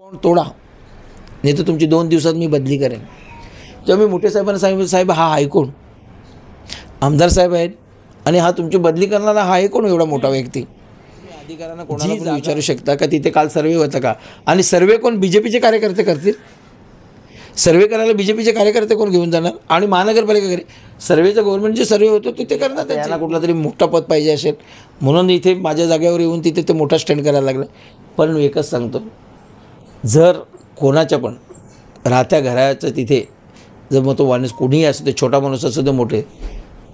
पण तोडा, नाही तर तुमची 2 दिवसात मी बदली करेन. तेव्हा मी मोठे साहेबांना सांगितलं, साहेब हा आहे कोण? आमदार साहेब आहेत आणि हा तुमची बदली करणारा हा आहे कोण एवढा मोठा व्यक्ती? अधिकाऱ्यांना कोणाला पण विचारू शकता का तिथे काल सर्वे होता का? आणि सर्वे कोण BJPचे कार्यकर्ते करतील? सर्वे करायला BJPचे कार्यकर्ते कोण घेऊन जाणार? आणि महानगरपालिका करे सर्वेचा गव्हर्नमेंट जे सर्वे होतो तिथे करणार. त्यांना कुठला तरी मोठा पद पाहिजे असेल म्हणून इथे माझ्या जागेवर येऊन तिथे ते मोठा स्टँड करायला लागलं. पण मी एकच सांगतो, जर कोणाच्या पण राहत्या घराचं तिथे जर मग तो माणूस कोणीही असतो, ते छोटा माणूस असतो ते मोठे,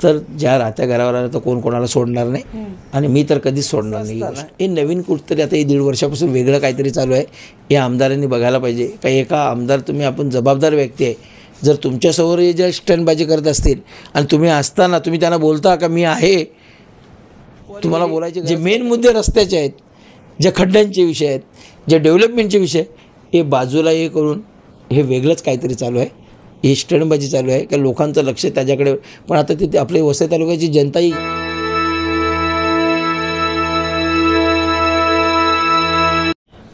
तर ज्या राहत्या घरावर आलं तर कोण कोणाला सोडणार नाही. आणि मी तर कधीच सोडणार नाही. हे नवीन कुठतरी आता हे 1.5 वर्षापासून वेगळं काहीतरी चालू आहे. हे आमदारांनी बघायला पाहिजे. का एका आमदार तुम्ही आपण जबाबदार व्यक्ती आहे, जर तुमच्यासमोर हे जे स्टंटबाजी करत असतील आणि तुम्ही असताना तुम्ही त्यांना बोलता का मी आहे, तुम्हाला बोलायचे जे मेन मुद्दे रस्त्याचे आहेत, जे खड्ड्यांचे विषय आहेत, जे डेव्हलपमेंटचे विषय, हे बाजूला हे करून हे वेगळंच काहीतरी चालू आहे. ही स्टंटबाजी चालू आहे का लोकांचं लक्ष त्याच्याकडे. पण आता तिथे आपले वसई तालुक्याची जनताही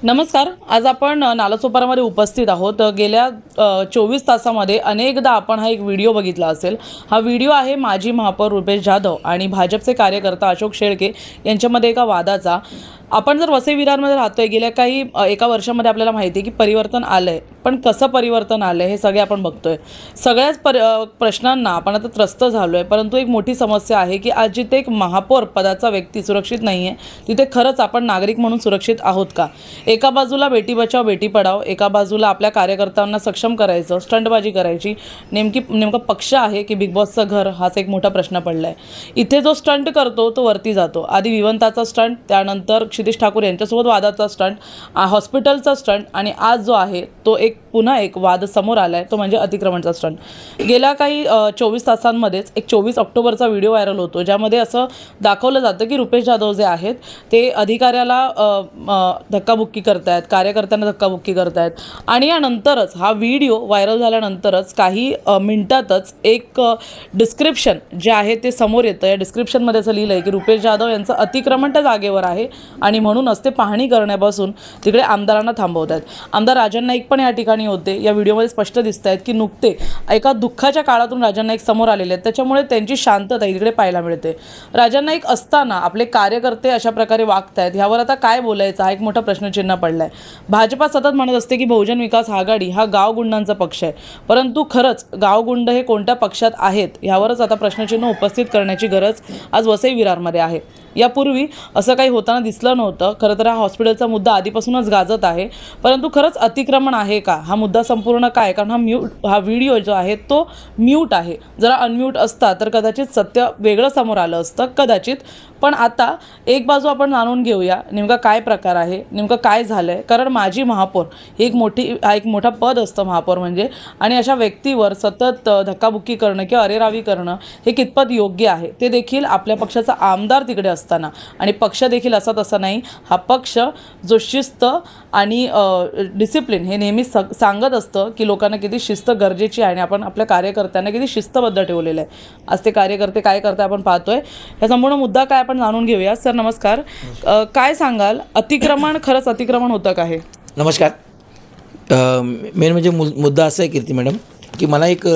नमस्कार. आज आपण नालासोपारामध्ये उपस्थित आहोत. गेल्या 24 तासामध्ये अनेकदा आपण हा एक व्हिडिओ बघितला असेल. हा व्हिडिओ आहे माजी महापौर रुपेश जाधव आणि भाजपचे कार्यकर्ता अशोक शेळके यांच्यामध्ये एका वादाचा. आपण जर वसई विरारमध्ये राहतोय, गेल्या काही एका वर्षामध्ये आपल्याला माहिती आहे की परिवर्तन आलं आहे. पण कसं परिवर्तन आलं आहे हे सगळे आपण बघतोय. सगळ्याच प्रश्नांना आपण आता त्रस्त झालो आहे. परंतु एक मोठी समस्या आहे की आज जिथे एक महापौर पदाचा व्यक्ती सुरक्षित नाही आहे, तिथे खरंच आपण नागरिक म्हणून सुरक्षित आहोत का? एका बाजूला बेटी बचाव बेटी पढाव, एका बाजूला आपल्या कार्यकर्त्यांना सक्षम करायचं, स्टंटबाजी करायची. नेमका पक्ष आहे की बिग बॉसचं घर, हाच एक मोठा प्रश्न पडला आहे. इथे जो स्टंट करतो तो वरती जातो. आधी विवंताचा स्टंट, त्यानंतर क्षितिज ठाकूर यांच्यासोबत वादाचा स्टंट, हॉस्पिटलचा स्टंट आणि आज जो आहे तो पुन्हा एक वाद समोर आला आहे, तो म्हणजे अतिक्रमणचा स्टंट. गेल्या काही 24 तासांमध्येच एक 24 ऑक्टोबरचा व्हिडिओ व्हायरल होतो, ज्यामध्ये असं दाखवलं जातं की रुपेश जाधव जे आहेत ते अधिकाऱ्याला धक्काबुक्की करतायत, कार्यकर्त्यांना धक्काबुक्की करतायत. आणि यानंतरच हा व्हिडिओ व्हायरल झाल्यानंतरच काही मिनिटातच एक डिस्क्रिप्शन जे आहे ते समोर येतं. या डिस्क्रिप्शनमध्ये असं लिहिलं आहे की रुपेश जाधव यांचं अतिक्रमण त्या जागेवर आहे आणि म्हणूनच ते पाहणी करण्यापासून तिकडे आमदारांना थांबवत आहेत. आमदार राजन नाईक पण या ठिकाणी होते. या व्हिडिओमध्ये स्पष्ट दिसत आहेत की नुकते एका दुःखाच्या काळातून राजन नाईक समोर आलेले आहेत, त्याच्यामुळे त्यांची शांतता इकडे पाहायला मिळते. राजन नाईक असताना आपले कार्यकर्ते अशा प्रकारे वागत आहेत, ह्यावर आता काय बोलायचं हा एक मोठा प्रश्नचिन्ह पडला आहे. भाजपा सतत म्हणत असते की बहुजन विकास आघाडी हा गावगुंडांचा पक्ष आहे, परंतु खरंच गावगुंड हे कोणत्या पक्षात आहेत ह्यावरच आता प्रश्नचिन्ह उपस्थित करण्याची गरज आज वसई विरारमध्ये आहे. यापूर्वी असं काही होताना दिसलं नव्हतं. खरं तर हा हॉस्पिटलचा मुद्दा आधीपासूनच गाजत आहे, परंतु खरंच अतिक्रमण आहे का हा मुद्दा संपूर्ण काय, कारण हा व्हिडिओ जो आहे तो म्यूट आहे. जरा अनम्यूट असता तर कदाचित सत्य वेगळं समोर आलं असतं कदाचित. पण आता एक बाजू आपण जाणून घेऊया नेमका काय प्रकार आहे, नेमकं काय झालं आहे. कारण माजी महापौर ही एक मोठा पद असतं महापौर म्हणजे, आणि अशा व्यक्तीवर सतत धक्काबुक्की करणं किंवा अरेरावी करणं हे कितपत योग्य आहे, ते देखील आपल्या पक्षाचा आमदार तिकडे असताना. आणि पक्ष देखील असा तसा नाही, हा पक्ष जो शिस्त आणि डिसिप्लिन हे नेहमी सांगत असतं की लोकांना किती शिस्त गरजेची आहे आणि आपण आपल्या कार्यकर्त्यांना किती शिस्तबद्ध ठेवलेलं आहे. आज ते कार्यकर्ते काय करताय आपण पाहतोय. हा संपूर्ण मुद्दा काय आपण जाणून घेऊया. सर नमस्कार. काय सांगाल, अतिक्रमण खरंच अतिक्रमण होतं का हे? नमस्कार. मेन म्हणजे मुद्दा असा आहे कीर्ती मॅडम की मला एक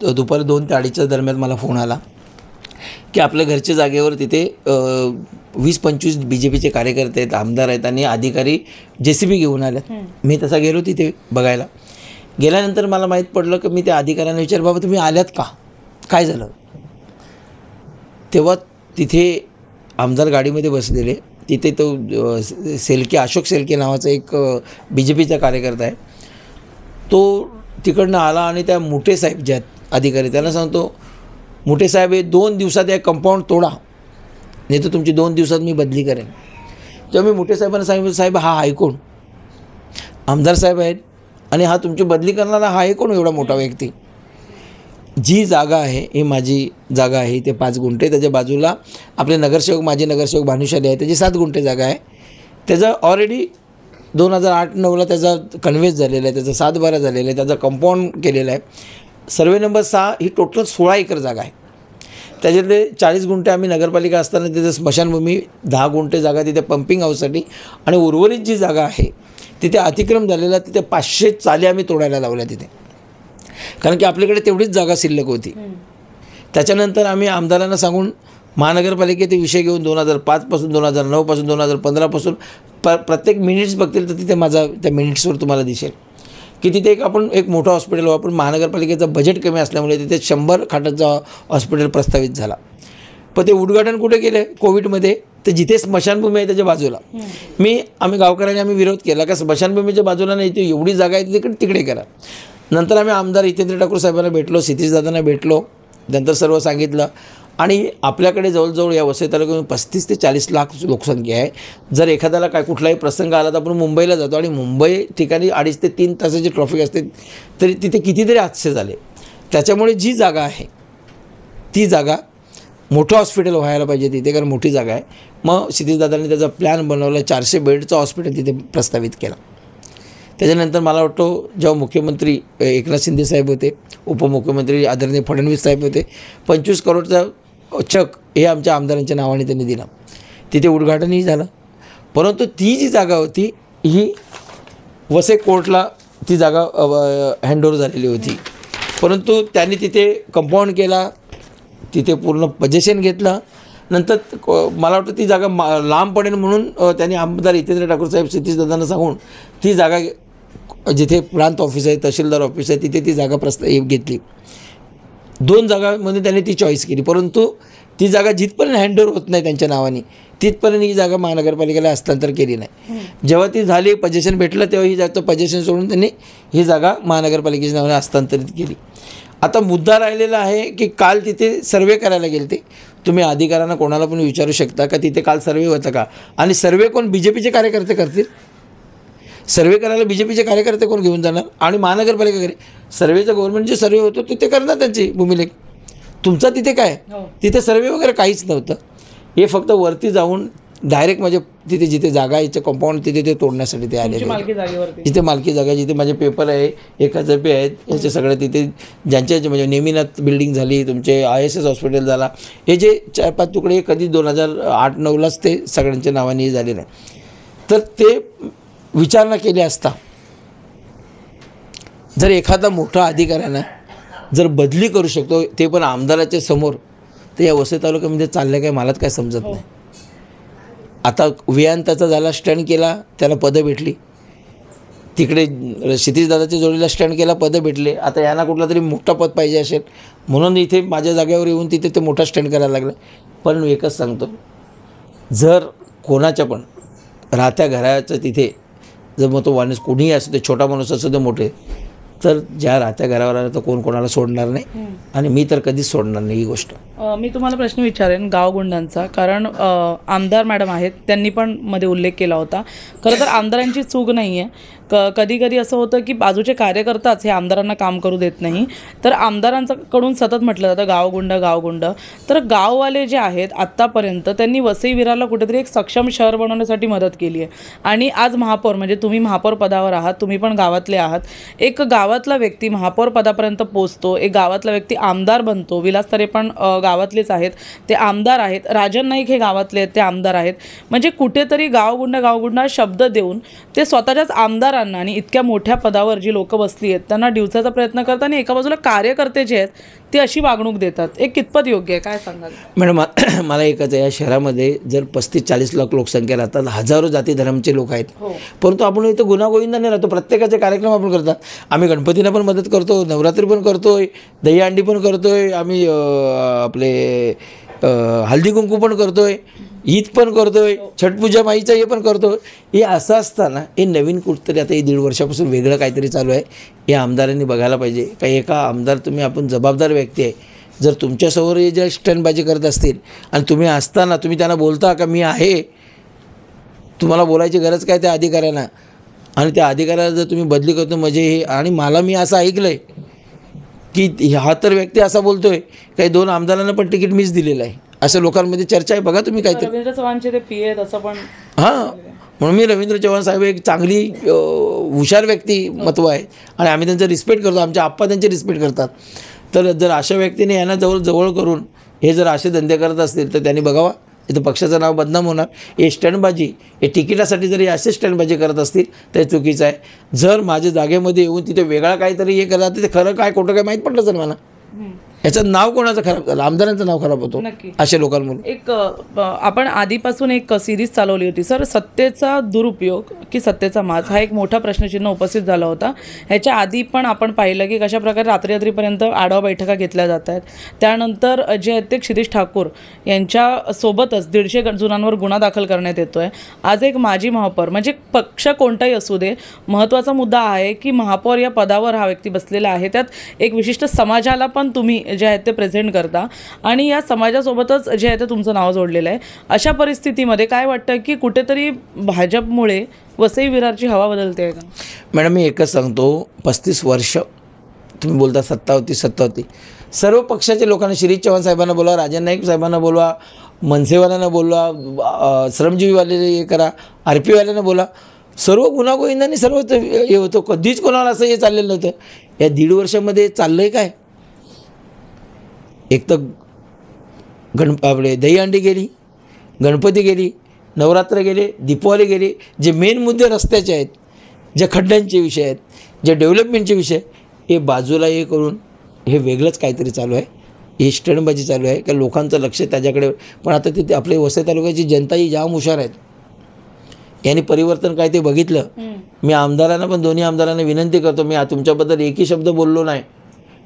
दुपारी 2 ते 2:30च्या दरम्यान मला फोन आला की आपल्या घरच्या जागेवर तिथे 20-25 BJPचे कार्यकर्ते आहेत, आमदार आहेत आणि अधिकारी JCB घेऊन आल्यात. मी तसा गेलो तिथे बघायला. गेल्यानंतर मला माहीत पडलं की मी त्या अधिकाऱ्यांना विचार, बाबा तुम्ही आल्यात का, काय झालं? तेव्हा तिथे आमदार गाडीमध्ये बसलेले, तिथे तो शेळके, अशोक शेळके नावाचा एक BJPचा कार्यकर्ता आहे, तो तिकडनं आला आणि त्या मुठे साहेब जे आहेत अधिकारी त्यांना सांगतो, मुठे साहेब हे 2 दिवसात या कंपाऊंड तोडा, नाही तर तुमची 2 दिवसात मी बदली करेन. तेव्हा मी मुठे साहेबांना सांगितलं, साहेब हा आहे कोण? आमदार साहेब आहेत आणि हा तुमची बदली करणारा हा आहे कोण एवढा मोठा व्यक्ती? जी जागा आहे ही माझी जागा आहे, ते 5 गुंठे. त्याच्या बाजूला आपले नगरसेवक, माजी नगरसेवक भानुशाली आहे, त्याची 7 गुंठे जागा आहे. त्याचं ऑलरेडी 2008-9ला त्याचा कन्व्हेन्स झालेला आहे, त्याचा 7-12 झालेला आहे, त्याचा कंपाऊंड केलेला आहे. सर्वे नंबर 6 ही टोटल 16 एकर जागा आहे. त्याच्यातले 40 गुंठे आम्ही नगरपालिका असताना तिथे स्मशानभूमी, 10 गुंठे जागा तिथे पंपिंग हाऊससाठी आणि उर्वरित जी जागा आहे तिथे अतिक्रम झालेला, तिथे 500 चाली आम्ही तोडायला लावल्या तिथे, कारण की आपल्याकडे तेवढीच जागा शिल्लक होती. त्याच्यानंतर आम्ही आमदारांना सांगून महानगरपालिकेचे विषय घेऊन 2005पासून 2009पासून 2015पासून प्रत्येक मिनिट्स बघतील तर तिथे माझा त्या मिनिट्सवर तुम्हाला दिसेल की तिथे आपण एक मोठं हॉस्पिटल वापरून महानगरपालिकेचं बजेट कमी असल्यामुळे तिथे 100 खाटाचा हॉस्पिटल प्रस्तावित झाला. पण ते उद्घाटन कुठे केलं कोविडमध्ये, तर जिथे स्मशानभूमी आहे त्याच्या बाजूला. आम्ही गावकऱ्यांनी विरोध केला का स्मशानभूमीच्या बाजूला नाही, ते एवढी जागा आहे तिकडे करा. नंतर आम्ही आमदार हितेंद्र ठाकूर साहेबांना भेटलो, सतीशदादांना भेटलो, नंतर सर्व सांगितलं. आणि आपल्याकडे जवळजवळ या वसई तालुक्यामध्ये 35 ते 40 लाख लोकसंख्या आहे. जर एखाद्याला काय कुठलाही प्रसंग आला तर आपण मुंबईला जातो आणि मुंबई ठिकाणी 2.5 ते 3 तासाची ट्रॉफिक असते, तरी तिथे कितीतरी हादसे झाले. त्याच्यामुळे जी जागा आहे ती जागा मोठं हॉस्पिटल व्हायला पाहिजे तिथे, कारण मोठी जागा आहे. मग सतीशदादांनी त्याचा प्लॅन बनवला, 400 बेडचं हॉस्पिटल तिथे प्रस्तावित केला. त्याच्यानंतर मला वाटतं जेव्हा मुख्यमंत्री एकनाथ शिंदे साहेब होते, उपमुख्यमंत्री आदरणीय फडणवीस साहेब होते, 25 करोडचा चक हे आमच्या आमदारांच्या नावाने त्यांनी दिला. तिथे उद्घाटनही झालं. परंतु ती जी जागा होती ही वसई कोर्टला ती जागा हँडओव्हर झालेली होती. परंतु त्यांनी तिथे कंपाऊंड केला, तिथे पूर्ण पोझिशन घेतलं. नंतर मला वाटतं ती जागा लांब पडेल म्हणून त्यांनी आमदार हितेंद्र ठाकूर साहेब सतीशदादांना सांगून ती जागा जिथे प्रांत ऑफिस आहे, तहसीलदार ऑफिस आहे, तिथे ती जागा घेतली. 2 जागामध्ये त्यांनी ती चॉईस केली. परंतु ती जागा जिथपर्यंत हँडओव्हर होत नाही त्यांच्या नावाने तिथपर्यंत ही जागा महानगरपालिकेला हस्तांतर केली नाही. जेव्हा ती झाली, पोझिशन भेटलं, तेव्हा ही जागा पोझिशन सोडून त्यांनी ही जागा महानगरपालिकेच्या नावाने हस्तांतरित केली. आता मुद्दा राहिलेला आहे की काल तिथे सर्वे करायला गेले ते. तुम्ही अधिकाऱ्यांना कोणाला पण विचारू शकता का तिथे काल सर्वे होतं का, आणि सर्वे कोण BJPचे कार्यकर्ते करतील? सर्वे करायला BJPचे कार्यकर्ते कोण घेऊन जाणार? आणि महानगरपालिका करे सर्वेचा गव्हर्नमेंट जे सर्वे होतो तिथे करणार त्यांची भूमिलेख. तुमचा तिथे काय, तिथे सर्वे वगैरे काहीच नव्हतं. हे फक्त वरती जाऊन डायरेक्ट म्हणजे तिथे जिथे जागा याचं कंपाऊंड तिथे ते तोडण्यासाठी ते आले. जिथे मालकी जागा, जिथे माझे पेपर आहे 1000 रुपये आहेत, याचे सगळे तिथे ज्यांच्या म्हणजे नेमिनाथ बिल्डिंग झाली, तुमचे ISS हॉस्पिटल झाला, हे जे 4-5 तुकडे कधी 2008-9लाच ते सगळ्यांच्या नावाने झाले नाही. तर ते विचारणा केली असता जर एखादा मोठा अधिकाऱ्यानं जर बदली करू शकतो ते पण आमदाराच्या समोर, तर या वसई तालुक्यामध्ये चाललं काय मला काय समजत नाही. आता वियांताचा झाला, स्टँड केला, त्याला पदं भेटली. तिकडे सतीशदादाच्या जोडीला स्टँड केला, पदं भेटले. आता यांना कुठला तरी मोठा पद पाहिजे असेल म्हणून इथे माझ्या जागेवर येऊन तिथे ते मोठा स्टँड करायला लागलं. पण एकच सांगतो, जर कोणाच्या पण राहत्या घराचं तिथे जर मग तो माणूस कोणीही असतो, ते छोटा माणूस असतो ते मोठे, तर ज्या राहत्या घरावर आलं तर कोण कोणाला सोडणार नाही. आणि मी तर कधीच सोडणार नाही ही गोष्ट. मी तुम्हाला प्रश्न विचारेन गावगुंडांचा, कारण आमदार मॅडम आहेत, त्यांनी पण मध्ये उल्लेख केला होता. खरं तर आमदारांची चूक नाही आहे. कधी कधी असं होतं की बाजूचे कार्यकर्ताच हे आमदारांना काम करू देत नाही, तर आमदारांकडून सतत म्हटलं जातं गावगुंड. तर गाववाले जे आहेत आत्तापर्यंत त्यांनी वसई विरारला कुठेतरी एक सक्षम शहर बनवण्यासाठी मदत केली आहे. आणि आज महापौर म्हणजे तुम्ही महापौर पदावर आहात, तुम्ही पण गावातले आहात. एक गावातला व्यक्ती महापौर पदापर्यंत पोचतो, एक गावातला व्यक्ती आमदार बनतो. विलास तरे पण गावातलेच आहेत, ते आमदार आहेत. राजन नाईक हे गावातले आहेत, ते आमदार आहेत. म्हणजे कुठेतरी गावगुंड शब्द देऊन ते स्वतःच्याच आमदार आणि इतक्या मोठ्या पदावर जी लोक बसली आहेत त्यांना डिवचायचा प्रयत्न करतात, आणि एका बाजूला कार्यकर्ते जे आहेत ते अशी वागणूक देतात. एक कितपत योग्य आहे, काय सांगाल? मॅडम, मला एकच आहे, या शहरामध्ये जर 35-40 लाख लोकसंख्या राहतात, हजारो जाती धर्माचे लोक आहेत, परंतु आपण इथं गुन्हागोविंदाने राहतो. प्रत्येकाचे कार्यक्रम आपण करतात. आम्ही गणपतीला पण मदत करतो, नवरात्री पण करतोय, दहीहंडी पण करतोय, आम्ही आपले हळदी कुंकू पण करतोय, ईद पण करतोय, छटपूजा माईचं हे पण करतोय. हे असं असताना हे नवीन कुठतरी आता हे 1.5 वर्षापासून वेगळं काहीतरी चालू आहे. हे आमदारांनी बघायला पाहिजे. का एका आमदार, तुम्ही आपण जबाबदार व्यक्ती आहे, जर तुमच्यासमोर हे जे स्टंटबाजी करत असतील आणि तुम्ही असताना तुम्ही त्यांना बोलता का मी आहे, तुम्हाला बोलायची गरज काय त्या अधिकाऱ्यांना, आणि त्या अधिकाऱ्याला जर तुम्ही बदली करतो म्हणजे हे. आणि मी असं ऐकलं आहे की हा तर व्यक्ती असा बोलतोय काही 2 आमदारांना पण तिकीट मीच दिलेलं आहे, असं लोकांमध्ये चर्चा आहे. बघा तुम्ही काहीतरी. रवींद्र चव्हाणचे ते पीए तसं पण. हां, म्हणून मी रवींद्र चव्हाण साहेब एक चांगली हुशार व्यक्तिमत्व आहे आणि आम्ही त्यांचं रिस्पेक्ट करतो. आमचे आप्पा त्यांचे रिस्पेक्ट करतात. तर जर अशा व्यक्तीने यांना जवळ करून हे जर असे धंदे करत असतील तर त्यांनी बघावा, इथं पक्षाचं नाव बदनाम होणार. हे स्टंटबाजी, हे तिकिटासाठी जरी असे स्टंटबाजी करत असतील तर हे चुकीचं आहे. जर माझ्या जागेमध्ये येऊन तिथे वेगळा काहीतरी हे करत तर ते खरं काय खोटं काय माहीत पडलं तर मला याचं नाव कोणाचं खराब झालं, आमदारांचं नाव खराब होतो नक्की. अशा लोकांमुळे. एक आपण आधीपासून एक सिरीज चालवली होती सर, सत्तेचा दुरुपयोग की सत्तेचा माज, हा एक मोठा प्रश्नचिन्ह उपस्थित झाला होता. ह्याच्या आधी पण आपण पाहिलं की कशा प्रकारे रात्रीपर्यंत आढावा बैठका घेतल्या जात आहेत. त्यानंतर जे आहेत ते क्षितिज ठाकूर यांच्यासोबतच 150 जणांवर गुन्हा दाखल करण्यात येतो आहे. आज एक माजी महापौर, म्हणजे पक्ष कोणताही असू दे, महत्त्वाचा मुद्दा आहे की महापौर या पदावर हा व्यक्ती बसलेला आहे, त्यात एक विशिष्ट समाजाला पण तुम्ही जे आहेत ते प्रेझेंट करता आणि या समाजासोबतच जे आहे ते तुमचं नाव जोडलेलं आहे. अशा परिस्थितीमध्ये काय वाटतं की कुठेतरी भाजपमुळे वसई विरारची हवा बदलते आहे का? मॅडम मी एकच सांगतो, 35 वर्ष तुम्ही बोलता सत्ता होती. सर्व पक्षाच्या लोकांना, शिरीष चव्हाण साहेबांना बोलवा, राजन नाईक साहेबांना बोलवा, मनसेवाल्यांना बोलवा, श्रमजीवीवाले हे करा, RP वाल्यांना बोला, सर्व गुन्हागोविंदांनी सर्व हे होतं. कधीच कोणाला असं हे चाललेलं नव्हतं. या 1.5 वर्षामध्ये चाललं आहे काय? एक तर आपले दहीहंडी गेली, गणपती गेली, नवरात्र गेले, दीपावली गेली. जे मेन मुद्दे रस्त्याचे आहेत, जे खड्ड्यांचे विषय आहेत, जे डेव्हलपमेंटचे विषय, हे बाजूला हे करून हे वेगळंच काहीतरी चालू आहे. ही स्टंटबाजी चालू आहे का लोकांचं लक्ष त्याच्याकडे. पण आता तिथे आपले वसई तालुक्याची जनता ही जाम हुशार आहेत. यांनी परिवर्तन काय ते बघितलं. मी आमदारांना पण, दोन्ही आमदारांना विनंती करतो, मी तुमच्याबद्दल एकही शब्द बोललो नाही,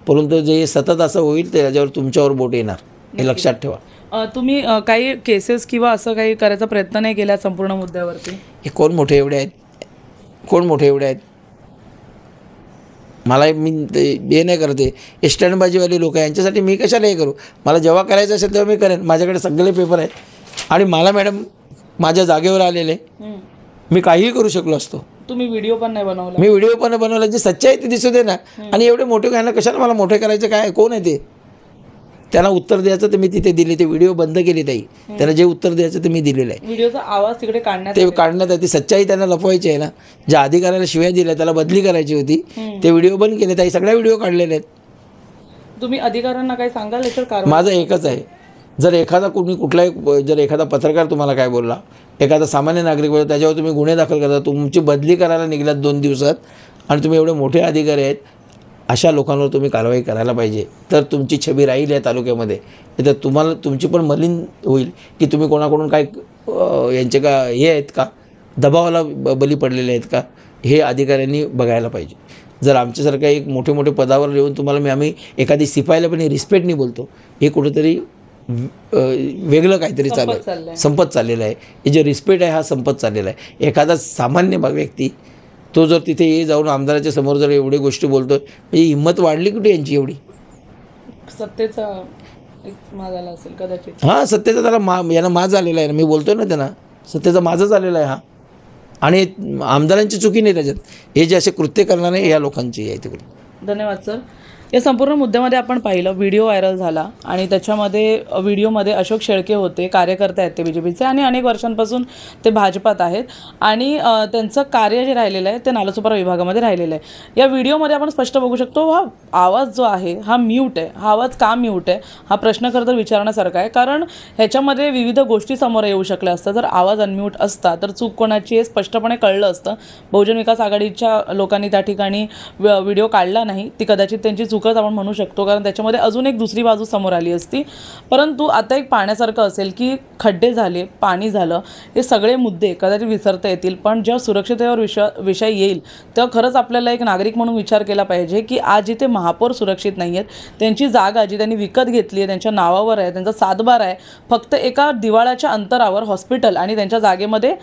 परंतु जे सतत असं होईल ते त्याच्यावर तुमच्यावर बोट येणार, हे लक्षात ठेवा. तुम्ही काही केसेस किंवा असं काही करायचा प्रयत्न नाही केला संपूर्ण मुद्द्यावरती? हे कोण मोठे एवढे आहेत? मला मी हे नाही करते, हे स्टंटबाजीवाले लोक आहे, यांच्यासाठी मी कशाला हे करू? मला जेव्हा करायचं असेल तेव्हा मी करेन. माझ्याकडे सगळे पेपर आहेत आणि मला मॅडम माझ्या जागेवर आलेले, मी काहीही करू शकलो असतो. तुम्ही व्हिडिओ पण नाही बनवला? मी व्हिडिओ पण बनवला, जे सच्चाई ती दिसू दे ना. आणि एवढे मोठे काय ना, कशाला मला मोठे करायचे काय? कोण आहे ते? त्यांना उत्तर द्यायचं तर मी तिथे दिले, ते व्हिडिओ बंद केले ताई. त्याला जे उत्तर द्यायचं ते मी दिलेलं आहे. व्हिडिओचा आवाज तिकडे काढण्यात ती सच्चाई त्यांना लपवायची आहे ना. ज्या अधिकाऱ्याला शिव्या दिल्या त्याला बदली करायची होती, ते व्हिडिओ बंद केले ताई. सगळ्या व्हिडिओ काढलेले आहेत. तुम्ही अधिकाऱ्यांना काय सांगाल याच्यावर? माझं एकच आहे, जर एखादा जर एखादा पत्रकार तुम्हाला काय बोलला, एखादा सामान्य नागरिक बोलला, त्याच्यावर तुम्ही गुन्हे दाखल करता, तुमची बदली करायला निघालात 2 दिवसात आणि तुम्ही एवढे मोठे अधिकारी आहेत, अशा लोकांवर तुम्ही कारवाई करायला पाहिजे. तर तुमची छबी राहील या तालुक्यामध्ये. तर तुम्हाला तुमची पण मलिन होईल की तुम्ही कोणाकडून काय यांचे का हे आहेत का, दबावाला बली पडलेले आहेत का, हे अधिकाऱ्यांनी बघायला पाहिजे. जर आमच्यासारख्या एक मोठे पदावर येऊन तुम्हाला आम्ही एखादी शिपायला पण रिस्पेक्टनी बोलतो, हे कुठंतरी वेगळं काहीतरी चालू आहे, संपत चाललेलं आहे. हे जे रिस्पेक्ट आहे हा संपत चाललेला आहे. एखादा सामान्य व्यक्ती तो जर तिथे जाऊन आमदाराच्या समोर जर एवढी गोष्टी बोलतो, म्हणजे हिंमत वाढली कुठे यांची एवढी? सत्तेचा एक माज आला असेल कदाचित. हां, सत्तेचा त्याला यांना माज आलेला आहे ना. मी बोलतो ना त्यांना, सत्तेचा माझच आलेला आहे हा. आणि आमदारांची चुकी नाही त्याच्यात, हे जे असे कृत्य करणारे या लोकांची आहे तिकडे. धन्यवाद सर. या संपूर्ण मुद्द्यामध्ये आपण पाहिलं, व्हिडिओ व्हायरल झाला आणि त्याच्यामध्ये व्हिडिओमध्ये अशोक शेळके होते, कार्यकर्ते आहेत ते BJPचे आणि अनेक वर्षांपासून ते भाजपात आहेत आणि त्यांचं कार्य जे राहिलेलं आहे ते नालासोपारा विभागामध्ये राहिलेलं आहे. या व्हिडिओमध्ये आपण स्पष्ट बघू शकतो, हा आवाज जो आहे हा म्यूट आहे. हा आवाज का म्यूट आहे हा प्रश्न खरं तर विचारण्यासारखा आहे, कारण ह्याच्यामध्ये विविध गोष्टी समोर येऊ शकल्या असतात. जर आवाज अनम्यूट असता तर चूक कोणाची हे स्पष्टपणे कळलं असतं. बहुजन विकास आघाडीच्या लोकांनी त्या ठिकाणी व्हिडिओ काढला नाही, ती कदाचित त्यांची चूकच आपण म्हणू शकतो, कारण त्याच्यामध्ये अजून एक दुसरी बाजू समोर आली असती. परंतु आता एक पाहण्यासारखं असेल की खड्डे झाले, पाणी झालं, हे सगळे मुद्दे कदाचित विसरता येतील, पण जेव्हा सुरक्षिततेवर विषय येईल तेव्हा खरंच आपल्याला एक नागरिक म्हणून विचार केला पाहिजे की आज जिथे महापौर सुरक्षित नाही आहेत, त्यांची जागा जी त्यांनी विकत घेतली आहे, त्यांच्या नावावर आहे, त्यांचा सातबार आहे, फक्त एका दिवाळाच्या अंतरावर हॉस्पिटल आणि त्यांच्या जागेमध्ये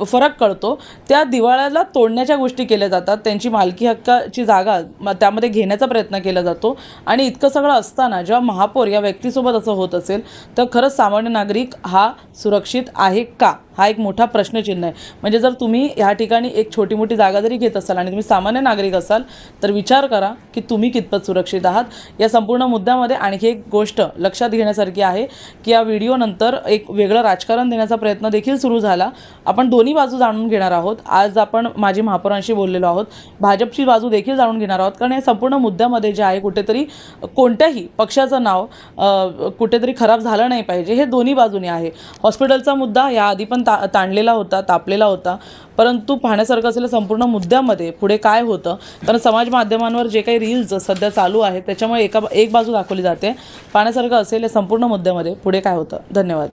फरक कळतो. त्या दिवाळ्याला तोडण्याच्या गोष्टी केल्या जातात, त्यांची मालकी हक्काची जागा त्यामध्ये घेण्याचा प्रयत्न केला जातो. आणि इतकं सगळं असताना जेव्हा महापौर या व्यक्तीसोबत असं होत असेल तर खरंच सामान्य नागरिक हा सुरक्षित आहे का, हा एक मोठा प्रश्नचिन्ह आहे. म्हणजे जर तुम्ही ह्या ठिकाणी एक छोटी मोठी जागा जरी घेत असाल आणि तुम्ही सामान्य नागरिक असाल तर विचार करा की तुम्ही कितपत सुरक्षित आहात. या संपूर्ण मुद्द्यामध्ये आणखी एक गोष्ट लक्षात घेण्यासारखी आहे की या व्हिडिओनंतर एक वेगळं राजकारण देण्याचा प्रयत्न देखील सुरू झाला. आपण दोन्ही बाजू जाणून घेणार आहोत. आज आपण माजी महापौरांशी बोललेलो आहोत, भाजपची बाजू देखील जाणून घेणार आहोत. कारण या संपूर्ण मुद्द्यामध्ये जे आहे कुठेतरी कोणत्याही पक्षाचं नाव कुठेतरी खराब झालं नाही पाहिजे, हे दोन्ही बाजूने आहे. हॉस्पिटलचा मुद्दा याआधी पण ताणलेला होता, तापलेला होता, परंतु पाहण्यासारखं असलेल्या संपूर्ण मुद्द्यामध्ये पुढे काय होतं. कारण समाज माध्यमांवर जे काही रील्स सध्या चालू आहेत त्याच्यामुळे एक बाजू दाखवली जाते. पाहण्यासारखं असेल या संपूर्ण मुद्द्यामध्ये पुढे काय होतं. धन्यवाद.